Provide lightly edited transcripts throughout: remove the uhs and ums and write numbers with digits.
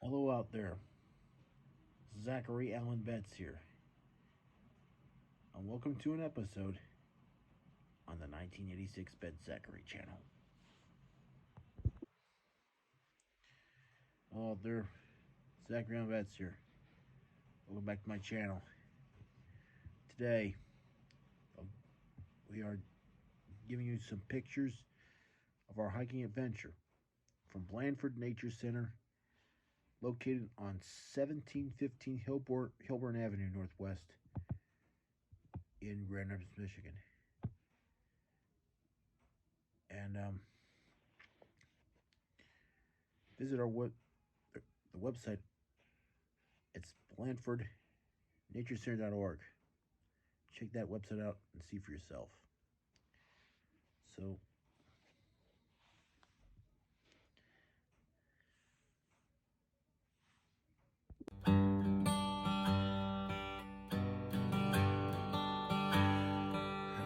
Hello out there. Zachary Allen Betts here. And welcome to an episode on the 1986 Bet Zachary channel. Hello out there. Zachary Allen Betts here. Welcome back to my channel. Today, we are giving you some pictures of our hiking adventure from Blanford Nature Center, located on 1715 Hillburn Avenue Northwest in Grand Rapids, Michigan. And visit our the website. It's BlanfordNatureCenter.org. Check that website out and see for yourself. So,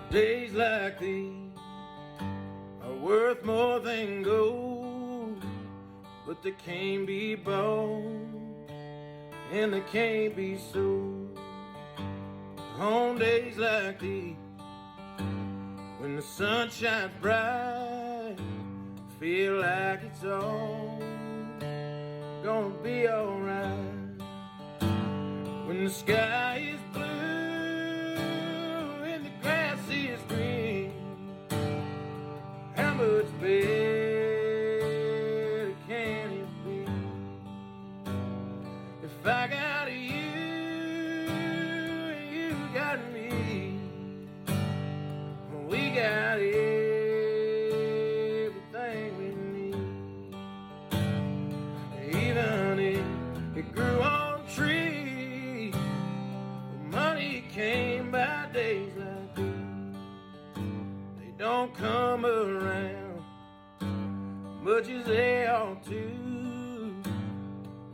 days like these are worth more than gold, but they can't be bought and they can't be sold. On days like these, when the sun shines bright, feel like it's all gonna be alright. When the sky is blue and the grass is green, how much better can it be? If I got you and you got me, we got everything we need. Even if it grew on trees, money came by days like these. They don't come around much as they ought to,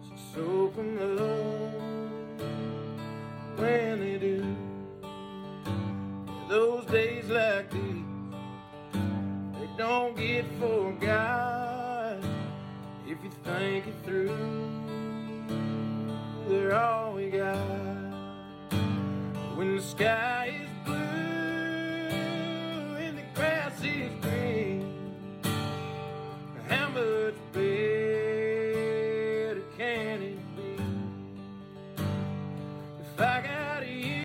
so soak them up when they do. Those days like these, they don't get forgot if you think it through. They're all we got. When the sky is blue and the grass is green, how much better can it be? If I got you.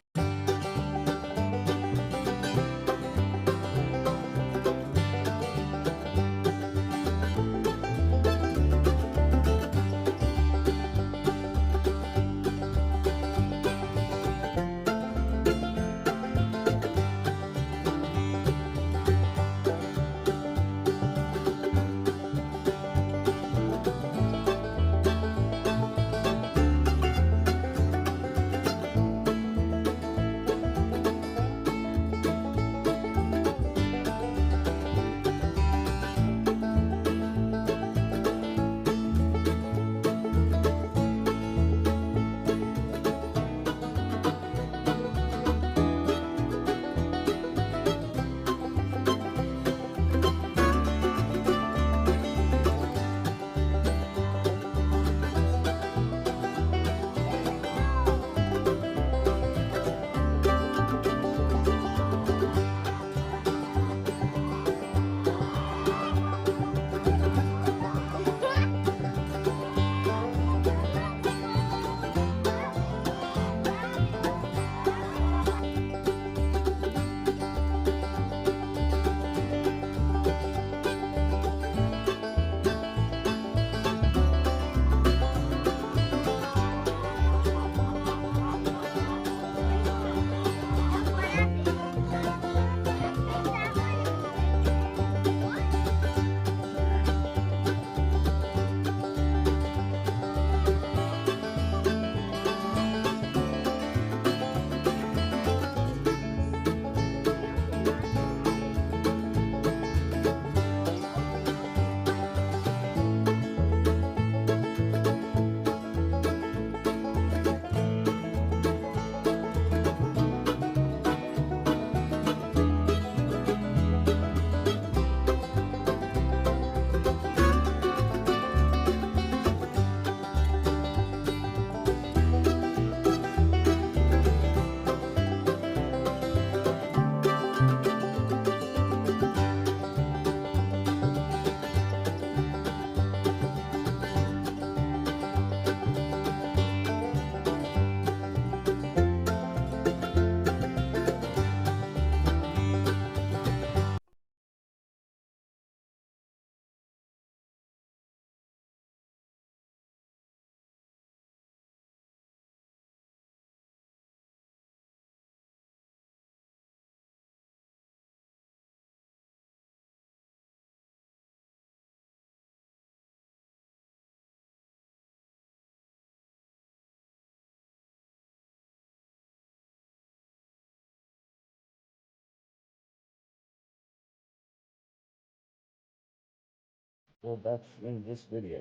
Well, that's in this video,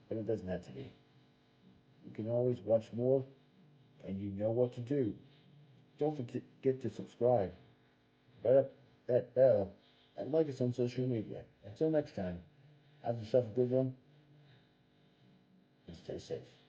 but it doesn't have to be. You can always watch more, and you know what to do. Don't forget to subscribe, right up that bell, and like us on social media. Until next time, have yourself a good one, and stay safe.